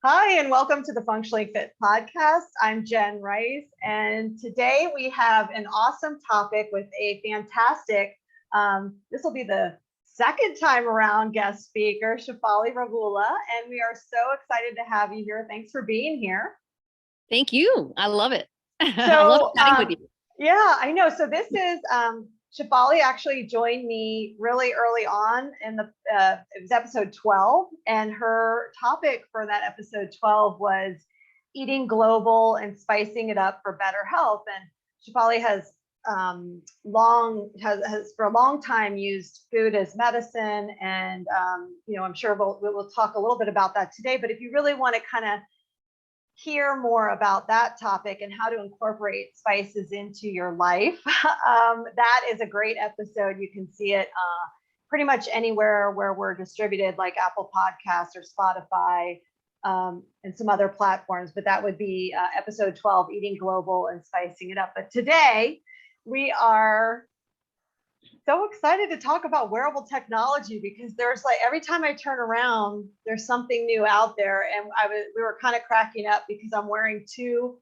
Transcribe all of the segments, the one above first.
Hi, and welcome to the Functionally Fit podcast. I'm Jenn Rice, and today we have an awesome topic with a fantastic, this will be the second time around guest speaker, Shefaly Ravula, and we are so excited to have you here. Thanks for being here. Thank you. I love it. So, I love chatting with you. Yeah, I know. So this is Shefaly actually joined me really early on in the it was episode 12, and her topic for that episode 12 was eating global and spicing it up for better health. And Shefaly has for a long time used food as medicine, and I'm sure we'll talk a little bit about that today. But if you really want to kind of hear more about that topic and how to incorporate spices into your life, that is a great episode. You can see it pretty much anywhere where we're distributed, like Apple Podcasts or Spotify, and some other platforms. But that would be episode 12, Eating Global and Spicing It Up. But today we are so excited to talk about wearable technology, because there's like every time I turn around, there's something new out there. And we were kind of cracking up because I'm wearing two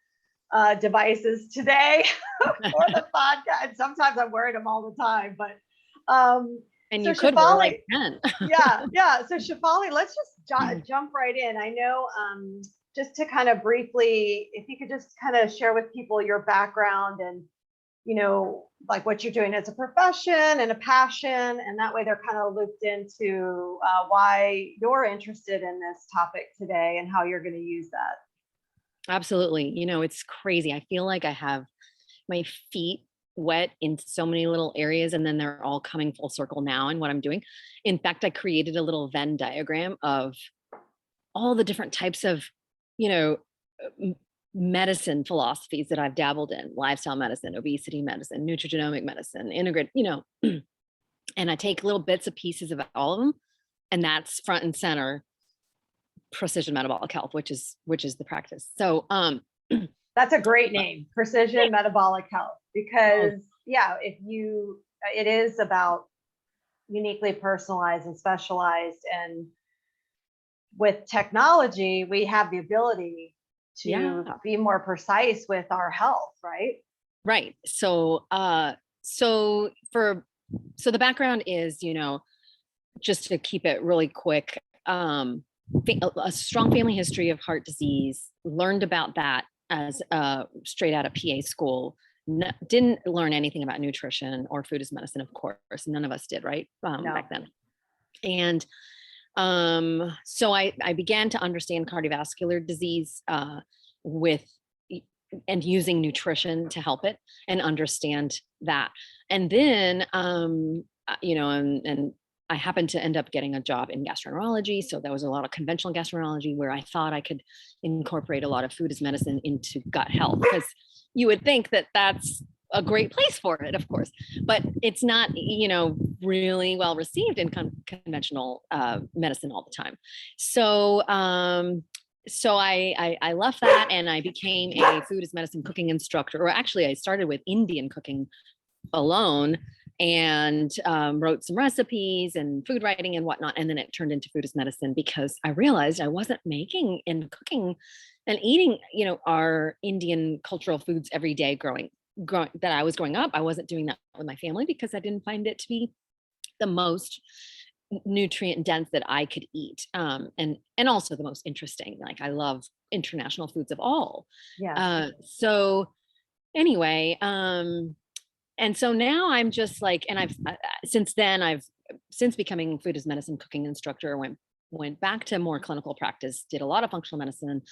devices today for the podcast. Sometimes I'm wearing them all the time, but and you could wear like 10. yeah. So Shefaly, let's just jump right in. I know just to kind of briefly, if you could just kind of share with people your background and like what you're doing as a profession and a passion, and that way they're kind of looped into why you're interested in this topic today and how you're going to use that. Absolutely. It's crazy. I feel like I have my feet wet in so many little areas, and then they're all coming full circle now in what I'm doing. In fact, I created a little Venn diagram of all the different types of, medicine philosophies that I've dabbled in: lifestyle medicine, obesity medicine, nutrigenomic medicine, integrate, and I take little bits and pieces of all of them. And that's front and center precision metabolic health, which is the practice. So, that's a great name, precision metabolic health, because it is about uniquely personalized and specialized. And with technology, we have the ability to be more precise with our health, right? Right. So, so the background is, just to keep it really quick, a strong family history of heart disease. Learned about that as straight out of PA school. Didn't learn anything about nutrition or food as medicine, of course. None of us did, right? No. Back then. And so I began to understand cardiovascular disease and using nutrition to help it and understand that. And then, and I happened to end up getting a job in gastroenterology. So there was a lot of conventional gastroenterology where I thought I could incorporate a lot of food as medicine into gut health, because you would think that that's a great place for it, of course, but it's not, really well received in conventional medicine all the time. So, so I left that and I became a food as medicine cooking instructor, or actually I started with Indian cooking alone and wrote some recipes and food writing and whatnot. And then it turned into food as medicine because I realized I wasn't making and cooking and eating, our Indian cultural foods every day that I was growing up. I wasn't doing that with my family because I didn't find it to be the most nutrient dense that I could eat. And also the most interesting. Like, I love international foods of all. Yeah. So anyway, and so now I'm just like, and I've since becoming food as medicine cooking instructor, went back to more clinical practice, did a lot of functional medicine,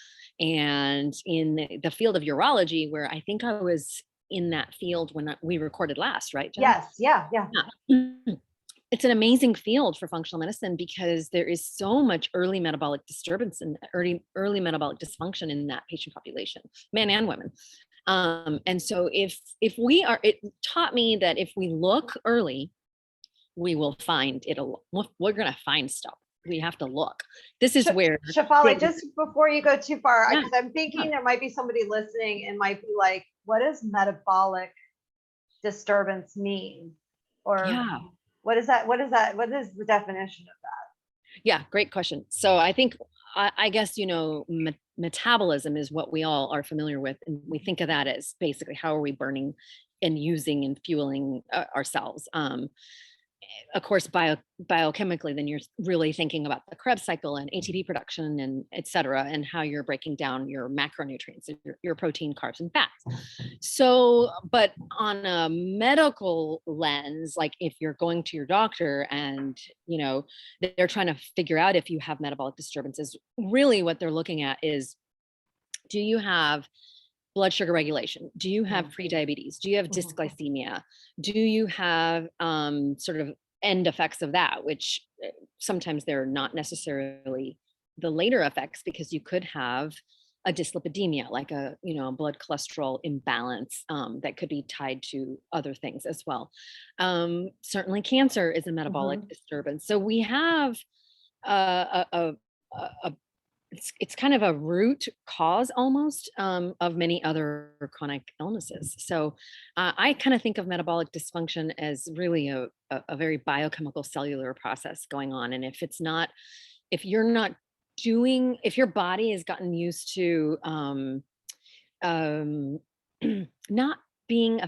and in the field of urology, where I think I was in that field when we recorded last, right, Jenn? Yes. Yeah. It's an amazing field for functional medicine because there is so much early metabolic disturbance and early metabolic dysfunction in that patient population, men and women. And so it taught me that if we look early, we will find we're going to find stuff. We have to look. This is where Shefaly, just before you go too far, because I'm thinking there might be somebody listening and might be like, what does metabolic disturbance mean? Or what is that? What is the definition of that? Yeah, great question. So I think I guess, metabolism is what we all are familiar with. And we think of that as basically how are we burning and using and fueling ourselves. Of course, biochemically, then you're really thinking about the Krebs cycle and ATP production and et cetera, and how you're breaking down your macronutrients, your protein, carbs, and fats. So, but on a medical lens, like if you're going to your doctor and, they're trying to figure out if you have metabolic disturbances, really what they're looking at is, do you have blood sugar regulation? Do you have prediabetes? Do you have dysglycemia? Do you have sort of end effects of that, which sometimes they're not necessarily the later effects, because you could have a dyslipidemia, like a blood cholesterol imbalance that could be tied to other things as well. Certainly, cancer is a metabolic disturbance. So we have a it's kind of a root cause almost of many other chronic illnesses. So I kind of think of metabolic dysfunction as really a very biochemical cellular process going on. And if you're not if your body has gotten used to not being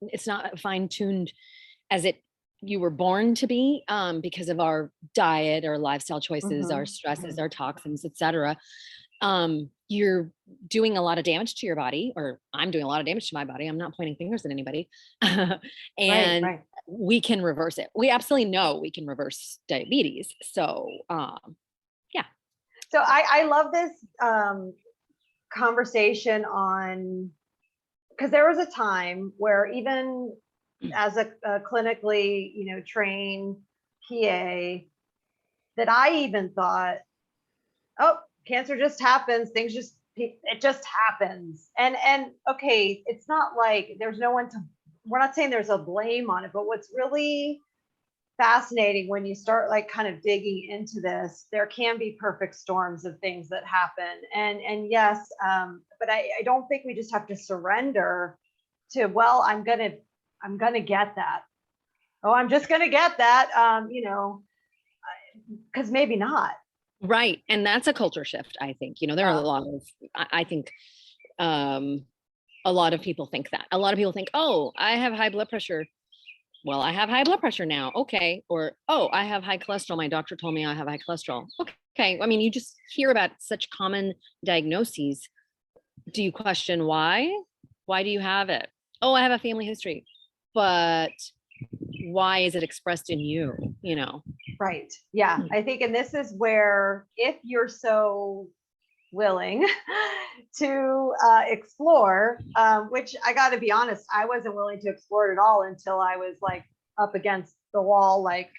it's not fine-tuned as you were born to be, because of our diet, our lifestyle choices, our stresses, our toxins, et cetera. You're doing a lot of damage to your body, or I'm doing a lot of damage to my body. I'm not pointing fingers at anybody. And Right. we can reverse it. We absolutely know we can reverse diabetes. So, yeah. So I love this conversation because there was a time where even as a clinically, trained PA, that I even thought, oh, cancer just happens. It just happens. And okay, it's not like there's no one we're not saying there's a blame on it, but what's really fascinating when you start like kind of digging into this, there can be perfect storms of things that happen. And yes, but I don't think we just have to surrender to, well, I'm gonna get that. Oh, I'm just gonna get that. Because maybe not. Right. And that's a culture shift, I think. There are a lot of, I think, a lot of people think that. A lot of people think, oh, I have high blood pressure. Well, I have high blood pressure now. Okay. Or, oh, I have high cholesterol. My doctor told me I have high cholesterol. Okay. I mean, you just hear about such common diagnoses. Do you question why? Why do you have it? Oh, I have a family history. But why is it expressed in you? Right. Yeah. I think, and this is where, if you're so willing to explore, which I got to be honest, I wasn't willing to explore it at all until I was like up against the wall, like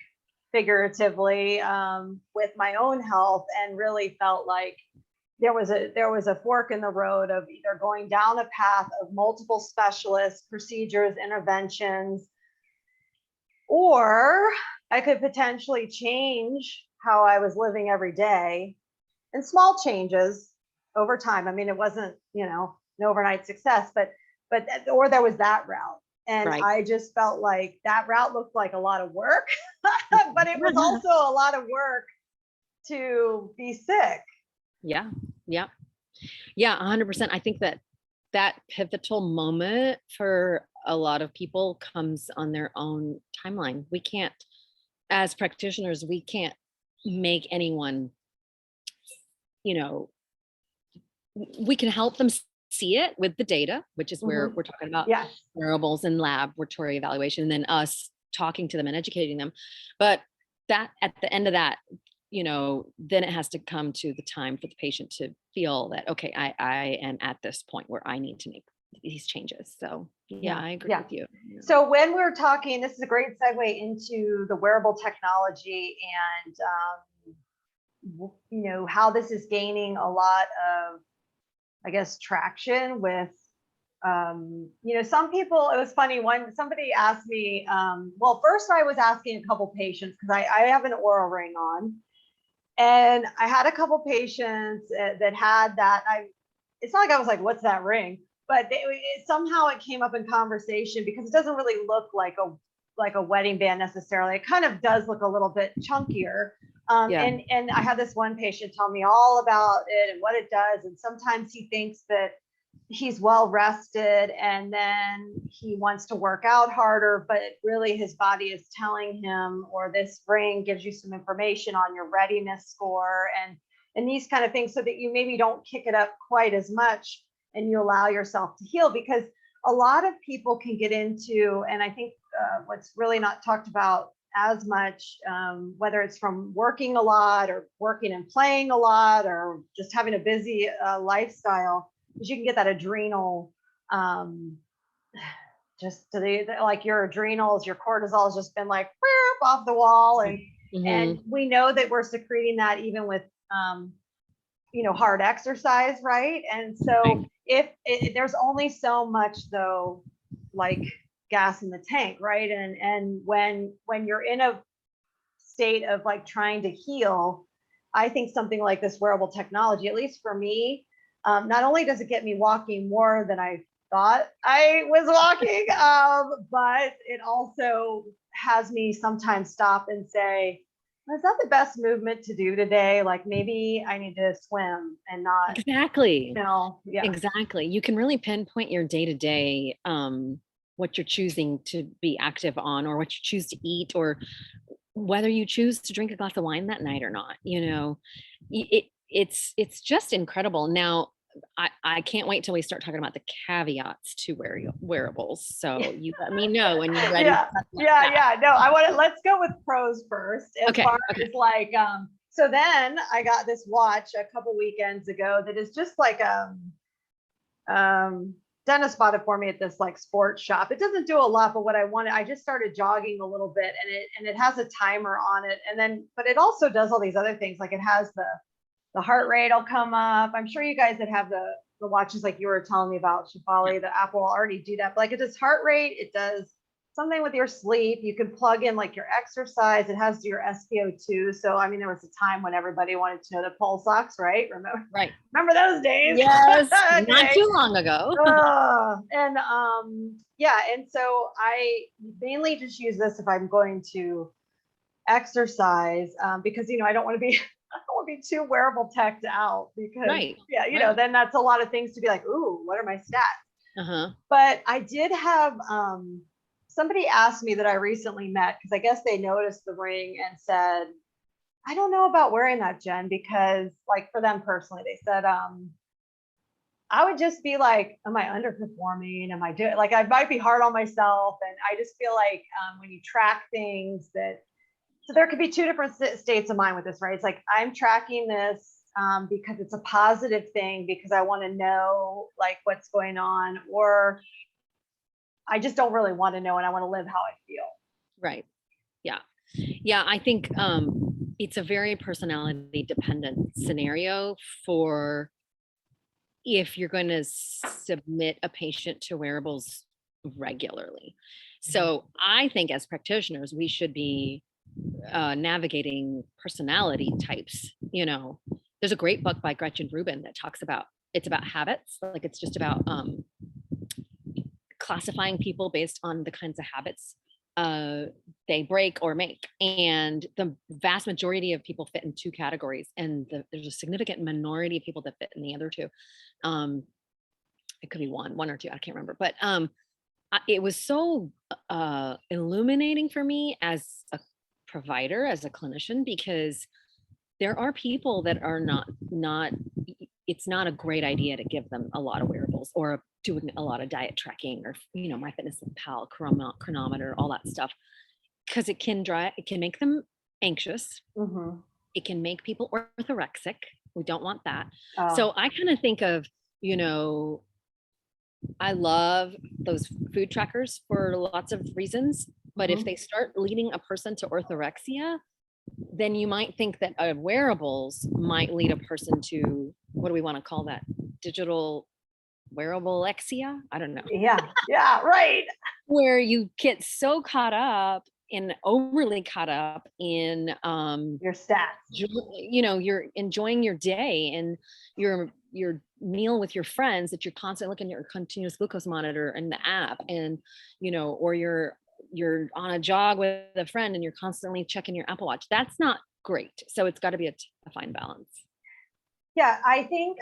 figuratively, with my own health, and really felt like there was a fork in the road of either going down a path of multiple specialists, procedures, interventions, or I could potentially change how I was living every day, and small changes over time. I mean, it wasn't, an overnight success, but or there was that route. And Right. I just felt like that route looked like a lot of work, but it was also a lot of work to be sick. Yeah. 100%. I think that pivotal moment for a lot of people comes on their own timeline. We can't, as practitioners, we can't make anyone, we can help them see it with the data, which is where we're talking about wearables and laboratory evaluation, and then us talking to them and educating them. But that, at the end of that, then it has to come to the time for the patient to feel that, okay, I am at this point where I need to make these changes. So yeah, I agree with you. Yeah. So when we're talking, this is a great segue into the wearable technology, and how this is gaining a lot of, I guess, traction with, some people. It was funny when somebody asked me, well, first I was asking a couple patients, because I have an Oura ring on, and I had a couple patients that had that. It's not like I was like, what's that ring? But somehow it came up in conversation, because it doesn't really look like a wedding band necessarily. It kind of does look a little bit chunkier. Yeah. And I had this one patient tell me all about it and what it does. And sometimes he thinks that he's well rested and then he wants to work out harder, but really his body is telling him, or this ring gives you some information on your readiness score and these kind of things, so that you maybe don't kick it up quite as much and you allow yourself to heal. Because a lot of people can get into, and I think what's really not talked about as much, whether it's from working a lot or working and playing a lot or just having a busy lifestyle, is you can get that adrenal, just to like your adrenals, your cortisol has just been like off the wall. And we know that we're secreting that even with, hard exercise, right? And so if there's only so much though, like gas in the tank, right? And when you're in a state of like trying to heal, I think something like this wearable technology, at least for me, not only does it get me walking more than I thought I was walking, but it also has me sometimes stop and say, is that the best movement to do today? Like maybe I need to swim and not. Exactly. Yeah. Exactly. You can really pinpoint your day-to-day, what you're choosing to be active on, or what you choose to eat, or whether you choose to drink a glass of wine that night or not. It's just incredible. Now, I can't wait till we start talking about the caveats to wearables. So you let me know when you're ready. Yeah. No, let's go with pros first. As far as like, so then I got this watch a couple weekends ago that is just like, Dennis bought it for me at this like sports shop. It doesn't do a lot, but what I wanted, I just started jogging a little bit, and it has a timer on it. And then, but it also does all these other things. Like it has the heart rate will come up. I'm sure you guys that have the watches like you were telling me about, Shefaly, the Apple already do that. But like it does heart rate, it does something with your sleep. You can plug in like your exercise. It has your SpO2. So I mean, there was a time when everybody wanted to know the pulse ox, right? Remember those days? Yes, not too long ago. And so I mainly just use this if I'm going to exercise, because I don't want to be too wearable teched out, because then that's a lot of things to be like, ooh, what are my stats? But I did have somebody asked me that I recently met, because I guess they noticed the ring and said, I don't know about wearing that, Jen, because like for them personally, they said, I would just be like, am I underperforming? Am I doing, like, I might be hard on myself. And I just feel like when you track things so there could be two different states of mind with this, right? It's like, I'm tracking this because it's a positive thing, because I want to know like what's going on, or I just don't really want to know and I want to live how I feel. Right. Yeah. I think it's a very personality dependent scenario for if you're going to submit a patient to wearables regularly. So I think as practitioners, we should be navigating personality types. There's a great book by Gretchen Rubin that talks about, it's about habits. Like it's just about classifying people based on the kinds of habits they break or make. And the vast majority of people fit in two categories, and there's a significant minority of people that fit in the other two. It could be one or two, I can't remember, but it was so illuminating for me as a provider, as a clinician, because there are people that are not it's not a great idea to give them a lot of wearables or doing a lot of diet tracking or MyFitnessPal, chronometer, all that stuff, because it can make them anxious. It can make people orthorexic. We don't want that. So I kind of think of, I love those food trackers for lots of reasons, but if they start leading a person to orthorexia, then you might think that wearables might lead a person to, what do we want to call that? Digital wearable-exia? I don't know. Yeah, right. Where you get so overly caught up in your stats. You're enjoying your day and your meal with your friends, that you're constantly looking at your continuous glucose monitor and the app, and or you're on a jog with a friend and you're constantly checking your Apple Watch. That's not great. So it's got to be a fine balance. Yeah, I think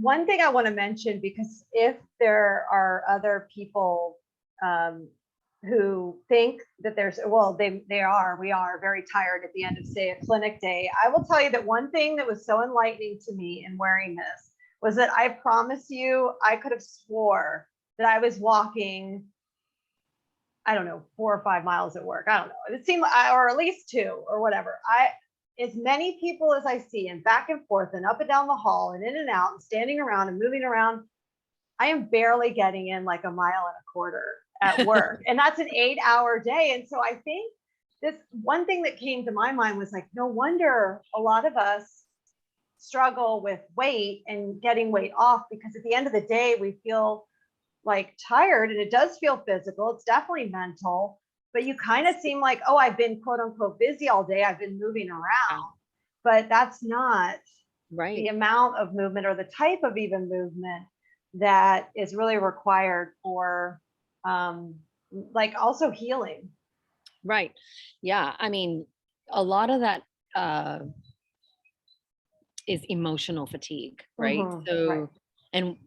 one thing I want to mention, because if there are other people who think that there's, well, we are very tired at the end of, say, a clinic day. I will tell you that one thing that was so enlightening to me in wearing this was that I promise you, I could have swore that I was walking, I don't know, 4 or 5 miles at work. I don't know. It seemed, or at least 2 or whatever. As many people as I see, and back and forth and up and down the hall and in and out and standing around and moving around, I am barely getting in like a mile and a quarter at work. And that's an 8-hour day. And so I think this one thing that came to my mind was like, no wonder a lot of us struggle with weight and getting weight off, because at the end of the day, we feel like tired, and it does feel physical. It's definitely mental, but you kind of seem like, oh, I've been quote unquote busy all day. I've been moving around, but that's not Right. the amount of movement or the type of even movement that is really required for like also healing. Right. Yeah. I mean, a lot of that is emotional fatigue, right? So, Right. and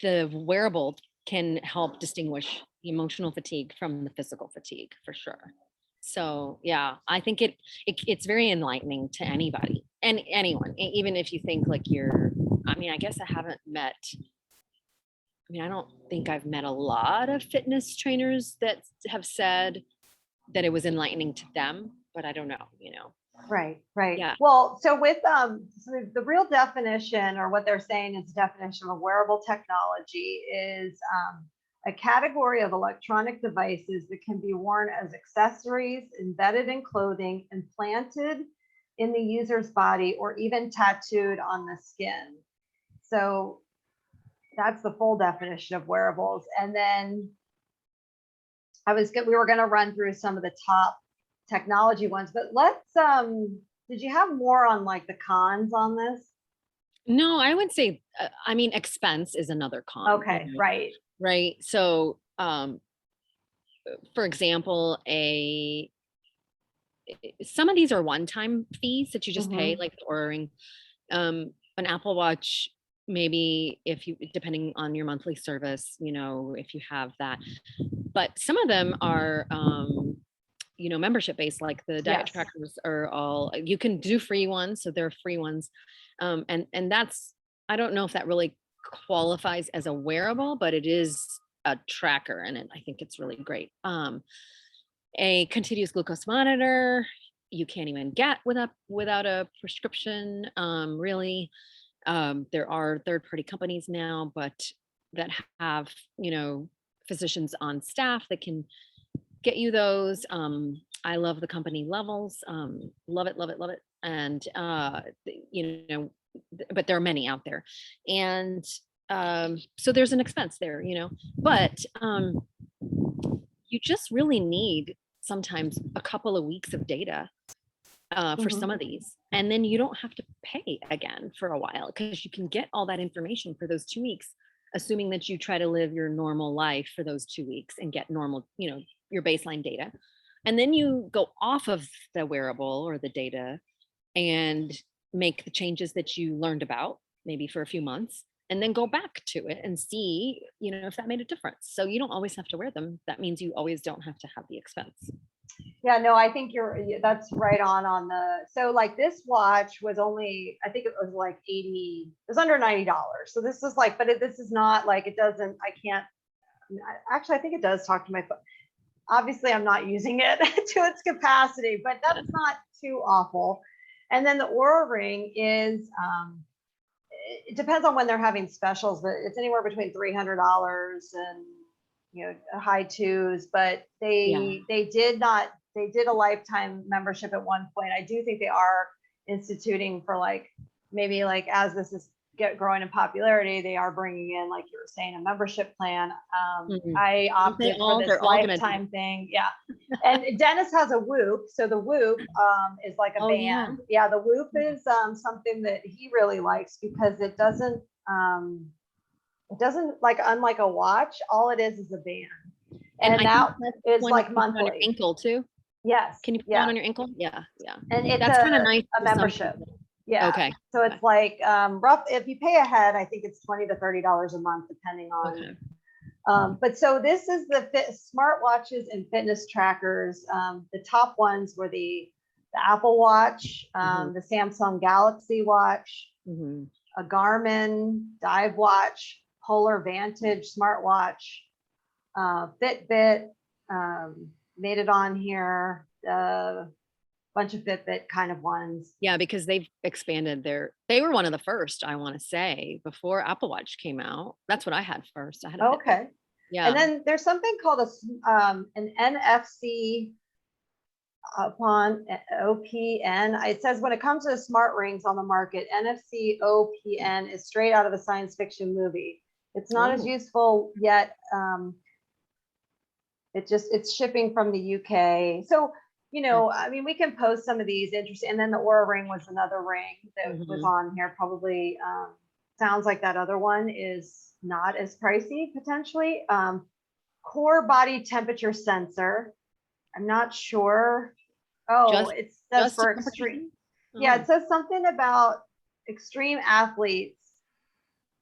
the wearable can help distinguish the emotional fatigue from the physical fatigue for sure. So yeah, I think it's very enlightening to anybody and anyone, even if you think like I mean, I guess I haven't met, I mean, I don't think I've met a lot of fitness trainers that have said that it was enlightening to them, but I don't know, Right. Yeah. Well, so with so the real definition, or what they're saying is the definition of wearable technology, is a category of electronic devices that can be worn as accessories, embedded in clothing, implanted in the user's body, or even tattooed on the skin. So that's the full definition of wearables. And then we were going to run through some of the top technology ones, but let's did you have more on like the cons on this? No, I would say, I mean, expense is another con. Okay, right. Right. So, for example, some of these are one-time fees that you just pay, like ordering an Apple Watch, maybe depending on your monthly service, if you have that. But some of them are, membership based, like the diet trackers are all, you can do free ones. So they're free ones. And that's, I don't know if that really qualifies as a wearable, but it is a tracker, and I think it's really great. A continuous glucose monitor, you can't even get without a prescription, really. There are third-party companies now, but that have, physicians on staff that can get you those. I love the company Levels. Love it, love it, love it. And, but there are many out there. And so there's an expense there, but you just really need sometimes a couple of weeks of data for some of these. And then you don't have to pay again for a while, because you can get all that information for those 2 weeks, assuming that you try to live your normal life for those 2 weeks and get normal, your baseline data. And then you go off of the wearable or the data and make the changes that you learned about, maybe for a few months, and then go back to it and see, if that made a difference. So you don't always have to wear them. That means you always don't have to have the expense. Yeah, no, I think that's right on so like this watch was only, I think it was like it was under $90. So this is like, but this is not like, it doesn't, actually, I think it does talk to my phone. Obviously, I'm not using it to its capacity, but that's not too awful. And then the Oura Ring is, it depends on when they're having specials, but it's anywhere between $300 and high twos. But they did a lifetime membership at one point. I do think they are instituting for maybe as this is growing in popularity, they are bringing in, like you were saying, a membership plan. I opted for this lifetime thing. Yeah. And Dennis has a Whoop. So the Whoop is like a band. Yeah. The Whoop is something that he really likes, because it doesn't like, unlike a watch, all it is a band. And that is like monthly. Ankle too. Yes. Can you put Yeah. that on your ankle? Yeah, yeah. And it's That's kind of nice a for some membership. people. Yeah. Okay. So Okay. it's like rough, if you pay ahead, I think it's $20 to $30 a month, depending on. Okay. But so this is the smartwatches and fitness trackers. The top ones were the Apple Watch, Mhm. the Samsung Galaxy Watch, Mhm. a Garmin Dive Watch, Polar Vantage smartwatch, Fitbit made it on here. Bunch of Fitbit kind of ones. Yeah, because they've expanded they were one of the first, I want to say, before Apple Watch came out. That's what I had first. I had a Fitbit. Okay. Yeah. And then there's something called an NFC upon OPN. It says when it comes to the smart rings on the market, NFC OPN is straight out of a science fiction movie. It's not as useful yet. It's shipping from the UK. So, I mean, we can post some of these interesting. And then the Aura ring was another ring that was on here. Probably sounds like that other one is not as pricey potentially. Core body temperature sensor. I'm not sure. Oh, it says for extreme. Yeah, it says something about extreme athletes.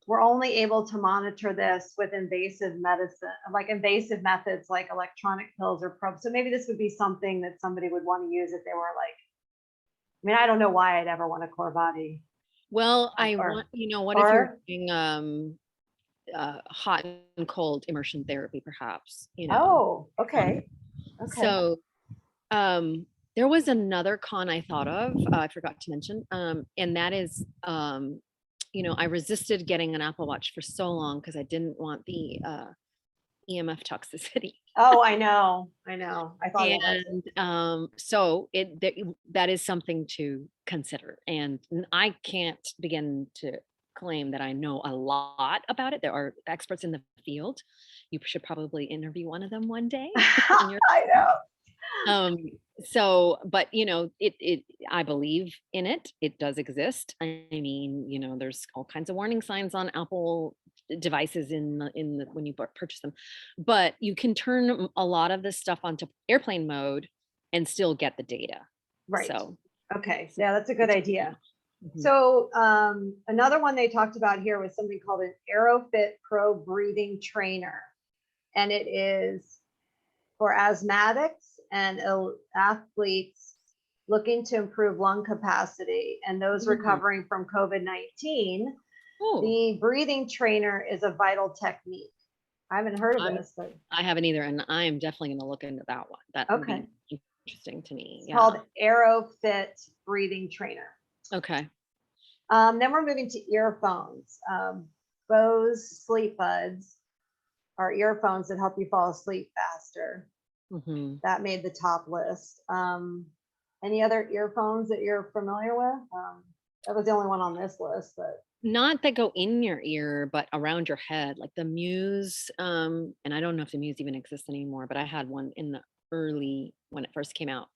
We're only able to monitor this with invasive medicine, like invasive methods like electronic pills or probes. So maybe this would be something that somebody would want to use if they were like, I mean, I don't know why I'd ever want a core body. Well, I want, what if you're doing hot and cold immersion therapy, perhaps, Oh, okay. Okay. So there was another con I thought of, I forgot to mention, and that is, I resisted getting an Apple Watch for so long because I didn't want the EMF toxicity. Oh, I know. I thought and so that is something to consider, and I can't begin to claim that I know a lot about it. There are experts in the field. You should probably interview one of them one day. I know. So, but I believe in it. It does exist. I mean, there's all kinds of warning signs on Apple devices in the when you purchase them, but you can turn a lot of this stuff onto airplane mode and still get the data. Right. So, okay. Yeah, that's a good idea. Mm-hmm. So another one they talked about here was something called an AeroFit Pro breathing trainer. And it is for asthmatics and athletes looking to improve lung capacity and those recovering from COVID-19. The breathing trainer is a vital technique. I haven't heard of this, but I haven't either, and I am definitely going to look into that one. That would be interesting to me. It's called AeroFit breathing trainer. Okay. Then we're moving to earphones. Bose sleep buds are earphones that help you fall asleep faster. That made the top list. Any other earphones that you're familiar with? That was the only one on this list, but not that go in your ear, but around your head, like the Muse. And I don't know if the Muse even exists anymore, but I had one in the when it first came out.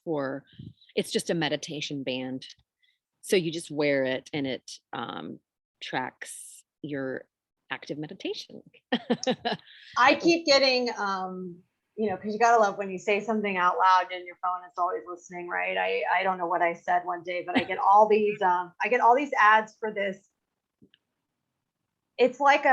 It's just a meditation band. So you just wear it and it tracks your active meditation. I keep getting, because you gotta love when you say something out loud and your phone is always listening, right? I don't know what I said one day, but I get all these ads for this. It's like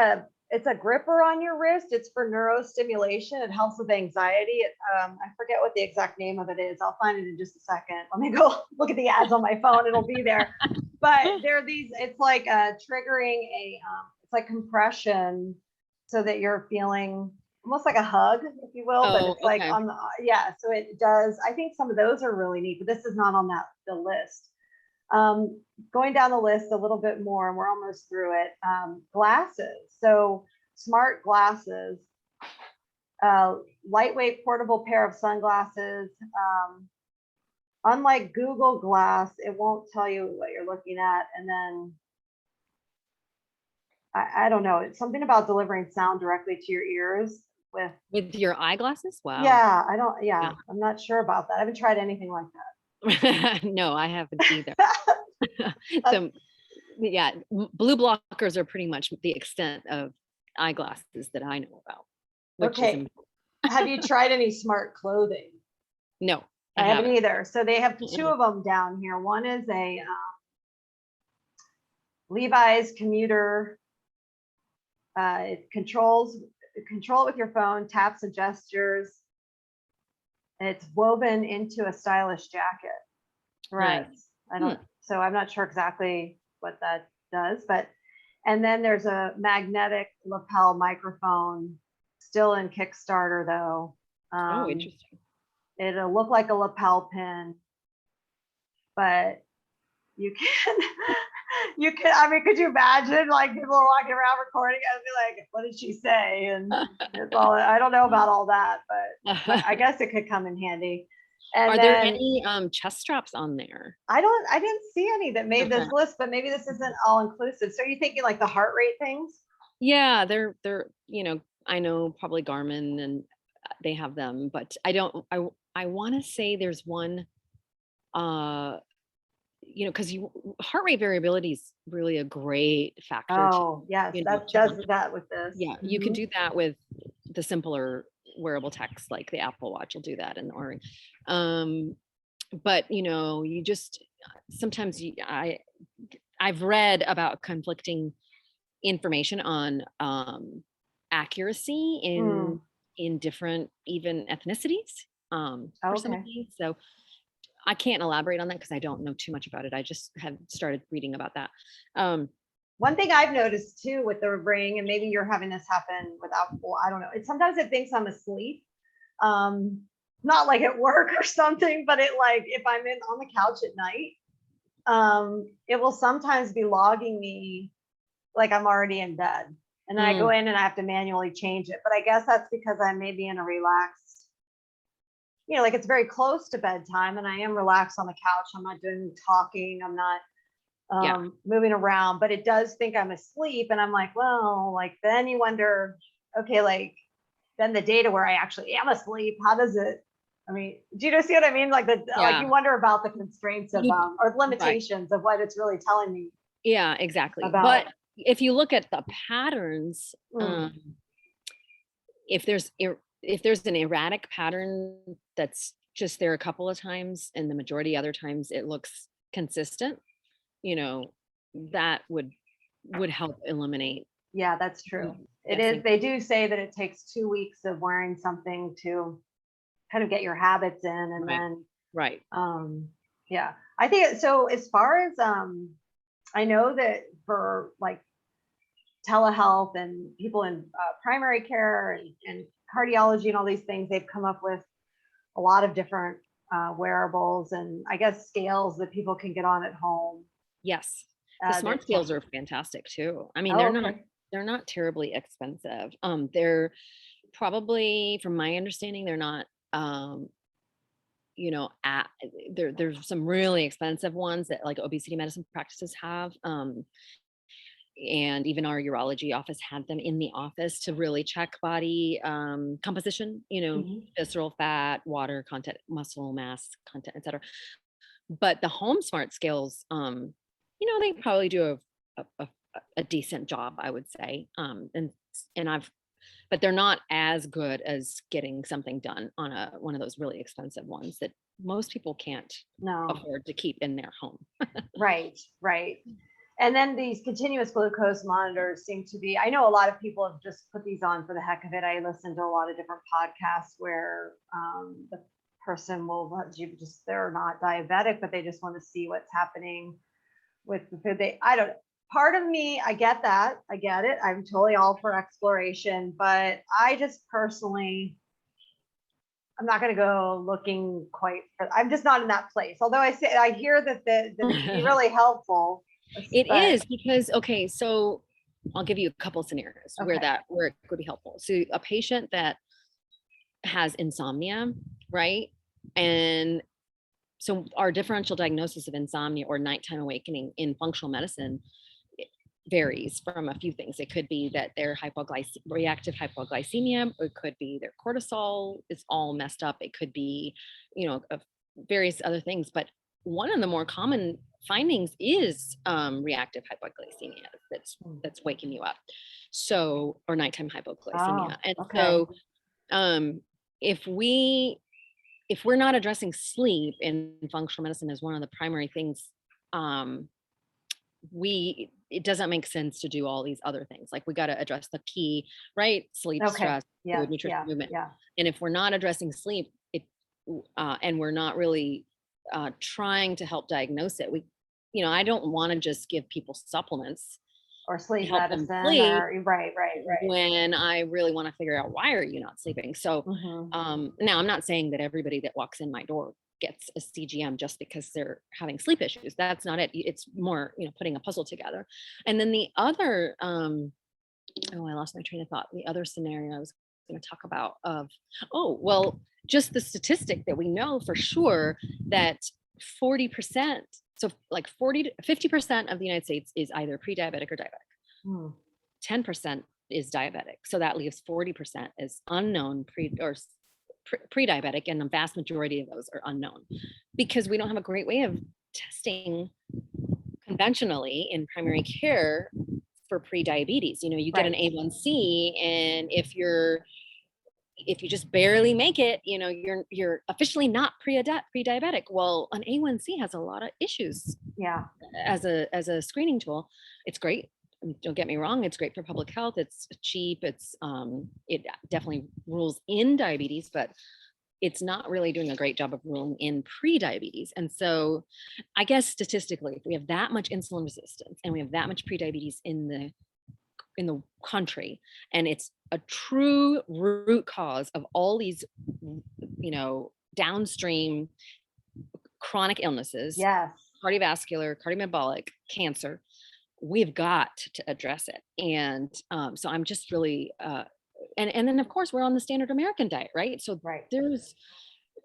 it's a gripper on your wrist. It's for neurostimulation. It helps with anxiety. I forget what the exact name of it is. I'll find it in just a second. Let me go look at the ads on my phone. It'll be there. But there are these, it's like triggering it's like compression so that you're feeling almost like a hug, if you will, but it's like on the, so it does. I think some of those are really neat, but this is not on the list. Going down the list a little bit more, and we're almost through it. Glasses. So smart glasses, lightweight portable pair of sunglasses. Unlike Google Glass, it won't tell you what you're looking at. And then I don't know, it's something about delivering sound directly to your ears with your eyeglasses. Wow. Yeah, I'm not sure about that. I haven't tried anything like that. No, I haven't either. So yeah, blue blockers are pretty much the extent of eyeglasses that I know about. Okay. Have you tried any smart clothing? No. I haven't haven't. either. So they have two Mm-mm. of them down here. One is a Levi's commuter. It control it with your phone, taps and gestures. And it's woven into a stylish jacket. Nice. Threads. So I'm not sure exactly what that does, but, and then there's a magnetic lapel microphone, still in Kickstarter though. Oh, interesting. It'll look like a lapel pin, but you can, I mean, could you imagine like people are walking around recording and be like, what did she say? And it's all, I don't know about all that, but I guess it could come in handy. And Are there then any chest straps on there? I didn't see any that made this Okay. list, but maybe this isn't all inclusive. So are you thinking like the heart rate things? Yeah, they're, you know, I know probably Garmin and they have them, but I want to say there's one, you know, because you heart rate variability is really a great factor to, Oh, yes, you know, that to does that with this. yeah, you can do that with the simpler wearable techs like the Apple Watch will do that and or but you know, you just sometimes I've read about conflicting information on accuracy in different even ethnicities for some of Okay. these. So I can't elaborate on that because I don't know too much about it. I just have started reading about that. One thing I've noticed too with the ring, and maybe you're having this happen without, well, I don't know. It's sometimes it thinks I'm asleep. Not like at work or something, but it like if I'm in on the couch at night, it will sometimes be logging me like I'm already in bed. And then I go in and I have to manually change it. But I guess that's because I may be in a relaxed, you know, like it's very close to bedtime and I am relaxed on the couch. I'm not doing talking. I'm not Yeah. moving around, but it does think I'm asleep. And I'm like, well, like then you wonder, okay, like then the data where I actually am asleep, how does it, I mean, do you know, see what I mean? Like the, like you wonder about the constraints of, or limitations of what it's really telling me. Yeah, exactly. About. But if you look at the patterns, if there's an erratic pattern that's just there a couple of times and the majority other times it looks consistent, you know, that would help eliminate. Yeah, that's true. It is. They do say that it takes 2 weeks of wearing something to kind of get your habits in, and then right. Yeah, I think so. As far as I know that for like telehealth and people in primary care and cardiology and all these things, they've come up with a lot of different wearables and I guess scales that people can get on at home. Yes, the smart scales are fantastic too. I mean, they're not terribly expensive. They're probably, from my understanding, they're not you know, there's some really expensive ones that like obesity medicine practices have. And even our urology office had them in the office to really check body composition, you know, visceral fat, water content, muscle mass content, etc. But the home smart scales, you know, they probably do a decent job, I would say. But they're not as good as getting something done on one of those really expensive ones that most people can't afford to keep in their home. Right. And then these continuous glucose monitors seem to be, I know a lot of people have just put these on for the heck of it. I listen to a lot of different podcasts where the person will just, they're not diabetic, but they just want to see what's happening with the food. Part of me, I get that. I get it. I'm totally all for exploration, but I just personally, I'm not going to go looking quite I'm just not in that place. Although I hear that it can be really helpful. It is because, okay, so I'll give you a couple scenarios where it could be helpful. So a patient that has insomnia, right? And so our differential diagnosis of insomnia or nighttime awakening in functional medicine varies from a few things. It could be that they're reactive hypoglycemia, or it could be their cortisol is all messed up. It could be, you know, various other things. But one of the more common findings is reactive hypoglycemia that's waking you up. So, or nighttime hypoglycemia. And so if if we're not addressing sleep in functional medicine as one of the primary things, it doesn't make sense to do all these other things. Like we got to address the key, right? Sleep, Okay. stress, Yeah. food, nutrition, Yeah. movement. Yeah. And if we're not addressing sleep, and we're not really trying to help diagnose it, I don't want to just give people supplements Or to sleep help them medicine sleep or right. when I really want to figure out why are you not sleeping. So Mhm. now I'm not saying that everybody that walks in my door gets a CGM just because they're having sleep issues. That's not it. It's more, putting a puzzle together. And then the other, oh, I lost my train of thought. The other scenario I was going to talk about just the statistic that we know for sure that 40%, so like 40 to 50% of the United States is either pre-diabetic or diabetic. Mm. 10% is diabetic. So that leaves 40% as unknown pre-diabetic, and the vast majority of those are unknown because we don't have a great way of testing conventionally in primary care for pre-diabetes. You get an Right. A1C, and if you just barely make it, you're officially not pre-diabetic. Well, an A1C has a lot of issues Yeah. as a screening tool. It's great. Don't get me wrong, it's great for public health. It's cheap. It definitely rules in diabetes, but it's not really doing a great job of ruling in pre-diabetes. And so I guess statistically, if we have that much insulin resistance and we have that much pre-diabetes in the country, and it's a true root cause of all these, downstream chronic illnesses, Yes. cardiovascular, cardiometabolic, cancer, we've got to address it. And so I'm just really, and then of course we're on the standard American diet, right? So Right.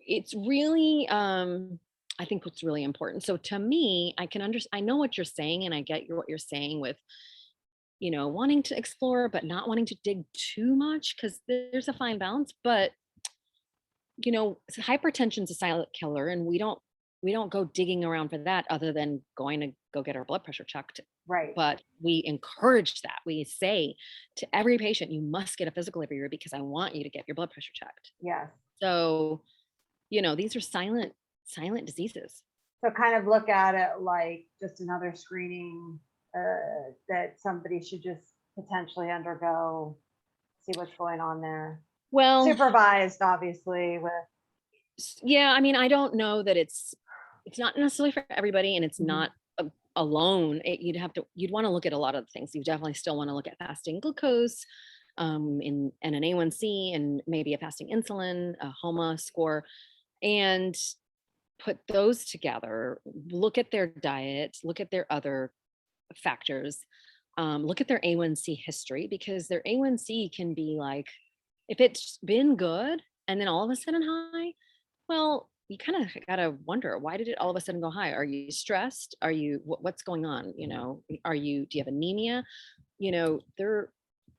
it's really, I think what's really important. So to me, I know what you're saying, and I get what you're saying with, wanting to explore, but not wanting to dig too much, because there's a fine balance. But, hypertension's a silent killer, and we don't go digging around for that other than going to go get our blood pressure checked. Right. But we encourage that. We say to every patient, you must get a physical every year because I want you to get your blood pressure checked. Yes. So, these are silent diseases. So kind of look at it like just another screening that somebody should just potentially undergo, see what's going on there. Well, Supervised, obviously, with yeah, I mean, I don't know that it's not necessarily for everybody, and it's Mhm. not alone. You'd want to look at a lot of things. You definitely still want to look at fasting glucose, and an A1C, and maybe a fasting insulin, a HOMA score, and put those together. Look at their diet, look at their other factors, look at their A1C history, because their A1C can be like, if it's been good and then all of a sudden high, well, you kind of got to wonder, why did it all of a sudden go high? Are you stressed? Are you, what's going on? Do you have anemia?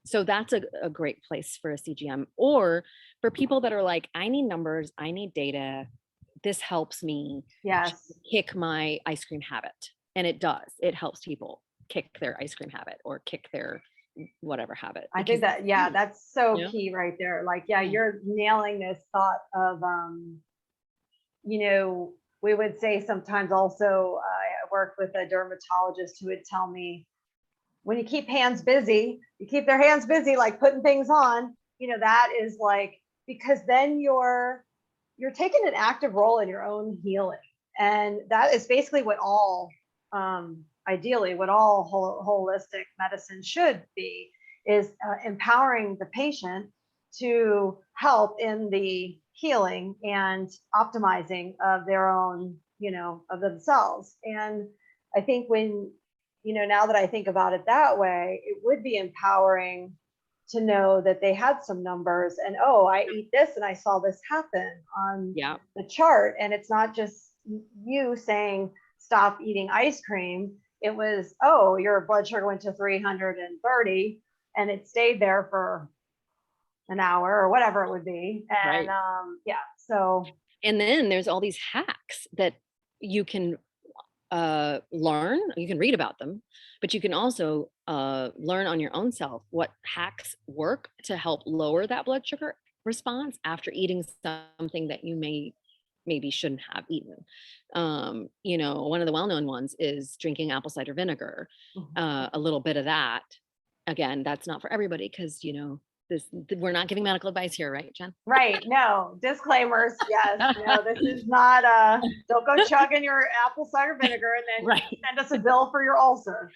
So that's a great place for a CGM, or for people that are like, I need numbers, I need data. This helps me yes. kick my ice cream habit. And it does. It helps people kick their ice cream habit or kick their whatever habit. I think that, yeah, that's so Yeah. key right there. Like, yeah, Yeah. you're nailing this thought of, we would say sometimes also, I worked with a dermatologist who would tell me, when you keep hands busy, you keep their hands busy, like putting things on, that is like, because then you're taking an active role in your own healing. And that is basically what ideally, what all holistic medicine should be, is empowering the patient to help in the healing and optimizing of their own, of themselves. And I think when, now that I think about it that way, it would be empowering to know that they had some numbers, and oh, I eat this and I saw this happen on Yeah. the chart. And it's not just you saying stop eating ice cream. It was, oh, your blood sugar went to 330 and it stayed there for an hour or whatever it would be. And Right. yeah, so And then there's all these hacks that you can learn. You can read about them, but you can also learn on your own self what hacks work to help lower that blood sugar response after eating something that you may maybe shouldn't have eaten. You know, one of the well-known ones is drinking apple cider vinegar. A little bit of that. Again, that's not for everybody because, you know, we're not giving medical advice here, right, Jen? Right. No disclaimers. Yes. No, this is not don't go chugging your apple cider vinegar and then Right. send us a bill for your ulcer.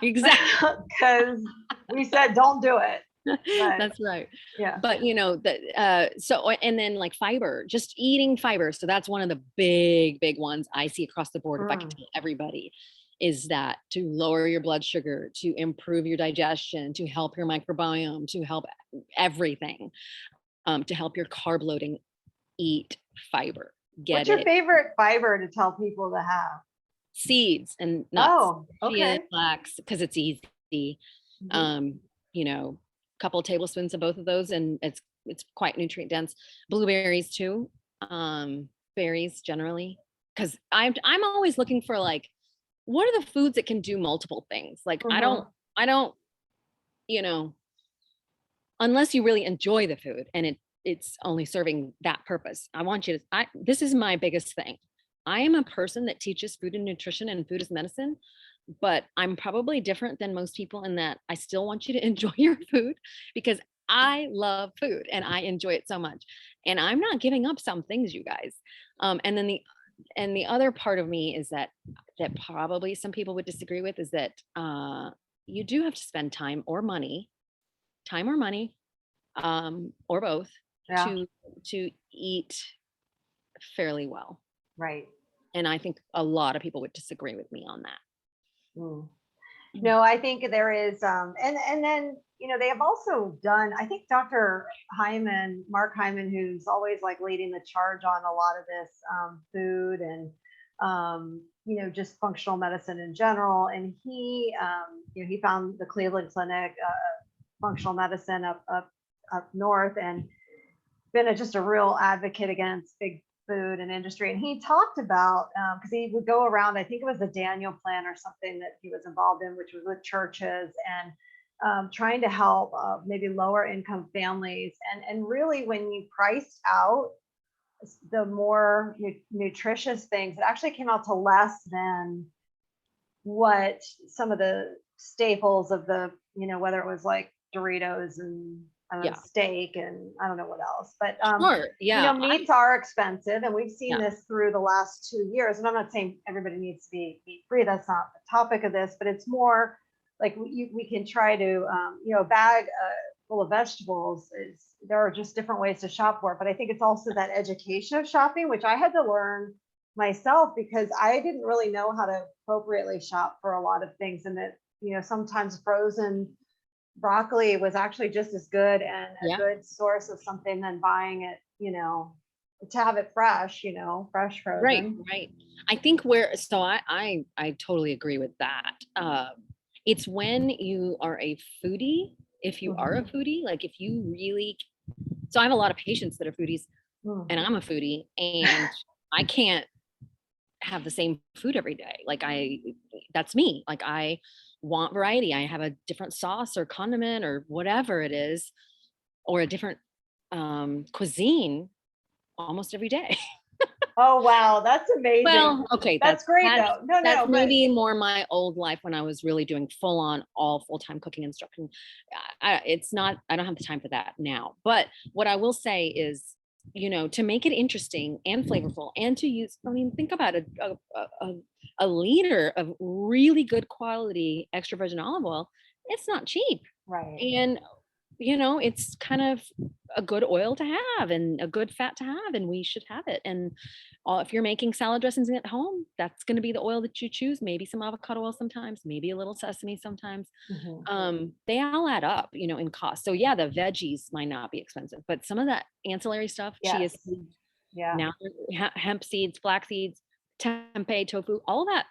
Exactly. Because we said don't do it. But, that's right. yeah. But you know that so and then like fiber, just eating fiber. So that's one of the big ones I see across the board. If I could tell everybody, is that to lower your blood sugar, to improve your digestion, to help your microbiome, to help everything, to help your carb loading. Eat fiber. What's your favorite fiber to tell people to have? Seeds and nuts. Oh, okay. Chia, flax, because it's easy. You know, a couple of tablespoons of both of those, and it's quite nutrient dense. Blueberries too. Berries generally, because I'm always looking for like, what are the foods that can do multiple things? Like I don't, you know, unless you really enjoy the food and it's only serving that purpose. I want you to, this is my biggest thing. I am a person that teaches food and nutrition and food as medicine, but I'm probably different than most people in that I still want you to enjoy your food because I love food and I enjoy it so much. And I'm not giving up some things, you guys. And then the other part of me is that probably some people would disagree with is that you do have to spend time or money, or both, to eat fairly well. Right. And I think a lot of people would disagree with me on that. No, I think there is, and then, you know, they have also done, I think Dr. Hyman, Mark Hyman, who's always like leading the charge on a lot of this food and, you know, just functional medicine in general. And he, you know, he found the Cleveland Clinic, functional medicine up north, and been just a real advocate against big food and industry. And he talked about, because he would go around, I think it was the Daniel Plan or something that he was involved in, which was with churches and trying to help maybe lower income families. And really, when you priced out the more nutritious things, it actually came out to less than what some of the staples of the, you know, whether it was like Doritos and steak and I don't know what else, but you know, meats are expensive, and we've seen this through the last 2 years. And I'm not saying everybody needs to be meat free. That's not the topic of this, but it's more like we can try to, you know, a bag full of vegetables there are just different ways to shop for it. But I think it's also that education of shopping, which I had to learn myself because I didn't really know how to appropriately shop for a lot of things, and that, you know, sometimes frozen broccoli was actually just as good and a good source of something than buying it, you know, to have it fresh, you know, fresh frozen. Right. I think I totally agree with that. It's when you are a foodie, if you are a foodie, like if you really, so I have a lot of patients that are foodies and I'm a foodie and I can't have the same food every day. Like that's me. Like I want variety. I have a different sauce or condiment or whatever it is, or a different cuisine almost every day. Oh, wow. That's amazing. Well, okay. That's great though. That's maybe more my old life when I was really doing full-time cooking instruction. I don't have the time for that now. But what I will say is, you know, to make it interesting and flavorful and to use, I mean, think about a liter of really good quality extra virgin olive oil. It's not cheap. Right. And, you know, it's kind of a good oil to have and a good fat to have, and we should have it. And if you're making salad dressings at home, that's going to be the oil that you choose. Maybe some avocado oil sometimes, maybe a little sesame sometimes. They all add up, you know, in cost. So yeah, the veggies might not be expensive, but some of that ancillary stuff, chia seeds, now hemp seeds, flax seeds, tempeh, tofu, all that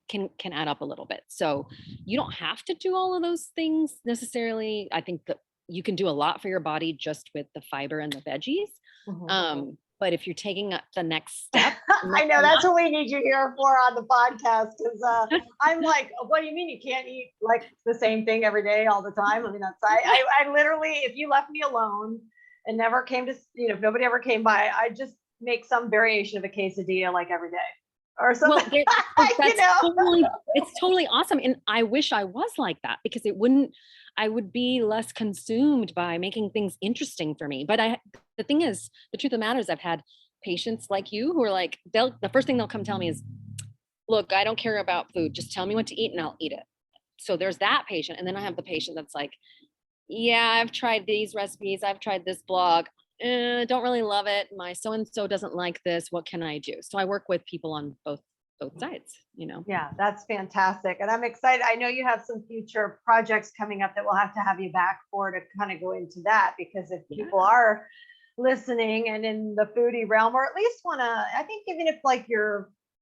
can add up a little bit. So you don't have to do all of those things necessarily. I think that you can do a lot for your body just with the fiber and the veggies. But if you're taking up the next step, I know that's what we need you here for on the podcast. Because I'm like, what do you mean you can't eat like the same thing every day all the time? I mean, I literally, if you left me alone and never came to, you know, if nobody ever came by, I just make some variation of a quesadilla like every day or Well, something. that's it's totally awesome. And I wish I was like that, because I would be less consumed by making things interesting for me. But the thing is, the truth of the matter is, I've had patients like you who are like, the first thing they'll come tell me is, look, I don't care about food. Just tell me what to eat and I'll eat it. So there's that patient. And then I have the patient that's like, yeah, I've tried these recipes. I've tried this blog. Don't really love it. My so-and-so doesn't like this. What can I do? So I work with people on both sides, Yeah, that's fantastic. And I'm excited. I know you have some future projects coming up that we'll have to have you back for to kind of go into that, because if people are listening and in the foodie realm, or at least want to, I think even if like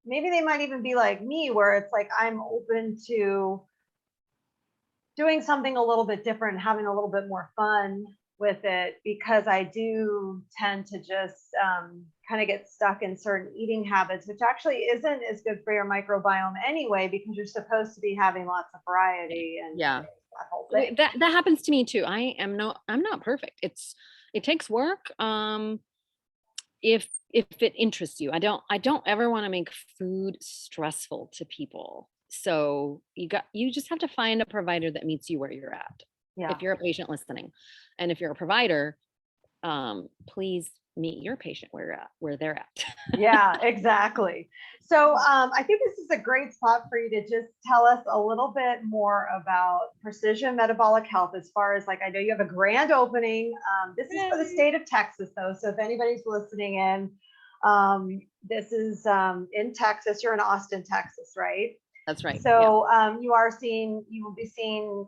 maybe they might even be like me, where it's like, I'm open to doing something a little bit different, having a little bit more fun with it, because I do tend to just kind of get stuck in certain eating habits, which actually isn't as good for your microbiome anyway, because you're supposed to be having lots of variety and that whole thing. That happens to me too. I'm not perfect. It takes work. If it interests you, I don't ever want to make food stressful to people. So you just have to find a provider that meets you where you're at. Yeah. If you're a patient listening, and if you're a provider, please meet your patient where they're at. Yeah, exactly. So I think this is a great spot for you to just tell us a little bit more about Precision Metabolic Health, as far as like, I know you have a grand opening. This is for the state of Texas though. So if anybody's listening in, this is in Texas. You're in Austin, Texas, right? That's right. So you will be seeing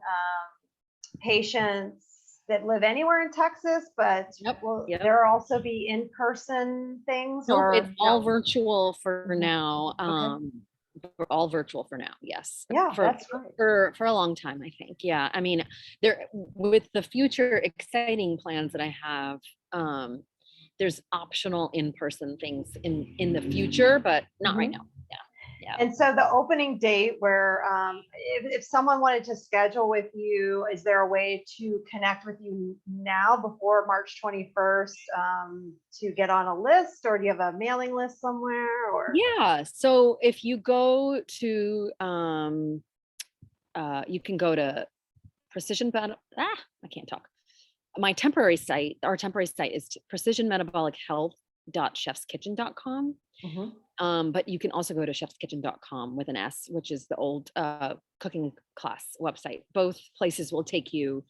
patients that live anywhere in Texas, but will there also be in-person things? Nope, or it's all virtual for now. We're all virtual for now. Yes. Yeah, that's for a long time, I think. Yeah. I mean, with the future exciting plans that I have, there's optional in-person things in the future, but not right now. Yeah. And so the opening date, where if someone wanted to schedule with you, is there a way to connect with you now before March 21st to get on a list, or do you have a mailing list somewhere? Or yeah, so if you go to you can go to I can't talk. Our temporary site is precisionmetabolichealth.chefskitchen.com. But you can also go to chefskitchen.com with an S, which is the old cooking class website. Both places will take you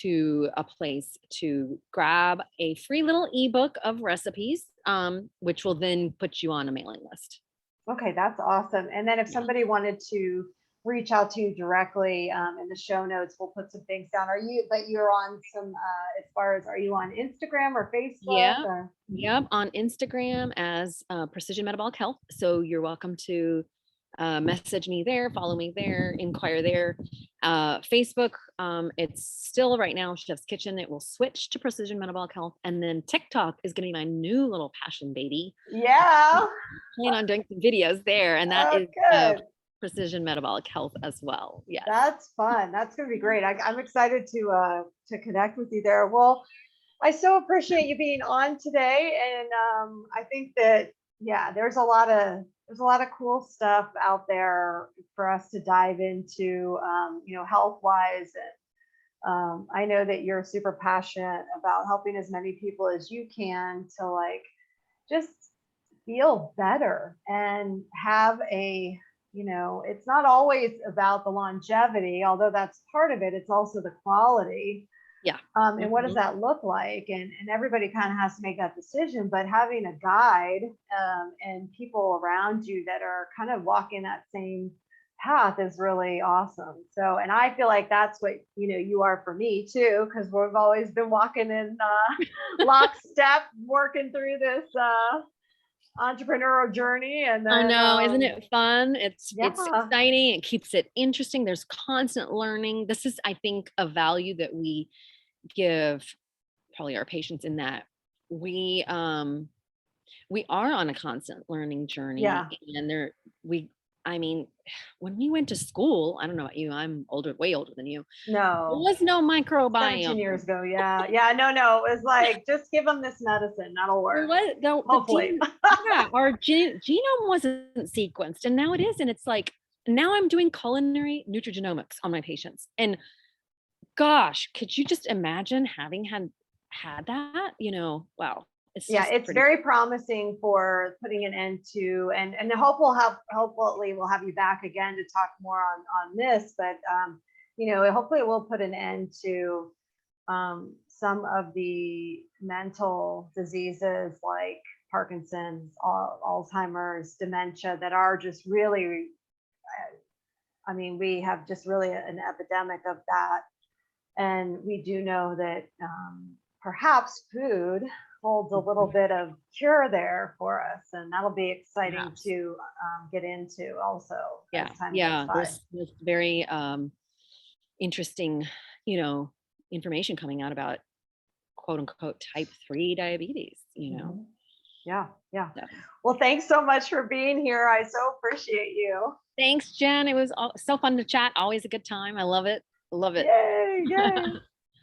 to a place to grab a free little ebook of recipes, which will then put you on a mailing list. Okay, that's awesome. And then if somebody wanted to reach out to you directly, in the show notes, we'll put some things down. You're on some, are you on Instagram or Facebook? Yep, on Instagram as Precision Metabolic Health. So you're welcome to message me there, follow me there, inquire there. Facebook, it's still right now Chef's Kitchen. It will switch to Precision Metabolic Health, and then TikTok is going to be my new little passion baby. Yeah, plan on doing some videos there, and that is Precision Metabolic Health as well. Yeah, that's fun. That's going to be great. I'm excited to connect with you there. Well, I so appreciate you being on today, and I think that there's a lot of cool stuff out there for us to dive into, health wise. And I know that you're super passionate about helping as many people as you can to like just feel better and have it's not always about the longevity, although that's part of it. It's also the quality. Yeah. And what does that look like? And everybody kind of has to make that decision, but having a guide and people around you that are kind of walking that same path is really awesome. So, and I feel like that's what, you are for me too, because we've always been walking in lockstep, working through this entrepreneurial journey. And then, I know, isn't it fun? It's exciting. It keeps it interesting. There's constant learning. This is, I think, a value that we give probably our patients, in that we are on a constant learning journey. And I mean, when we went to school, I don't know about you, I'm older, way older than you. There No, was no 17 microbiome. years ago. Yeah. Yeah. No. It was like, just give them this medicine. That'll There work. was the Hopefully. yeah, our genome wasn't sequenced, and now it is, and it's like now I'm doing culinary nutrigenomics on my patients, and gosh, could you just imagine having had that? Wow, it's Yeah, just it's pretty. very promising for putting an end to, and hopefully we'll have you back again to talk more on this, but hopefully it will put an end to some of the mental diseases like Parkinson's, Alzheimer's, dementia that are just really, I mean, we have just really an epidemic of that. And we do know that perhaps food holds a little bit of cure there for us. And that'll be exciting Perhaps. to get into also Yeah, as time yeah. goes by. There's very interesting, information coming out about quote unquote type 3 diabetes. Mhm. Yeah, yeah. So, Well, thanks so much for being here. I so appreciate you. thanks, Jen. It was so fun to chat. Always a good time. I love it. Love it. Yay, yay.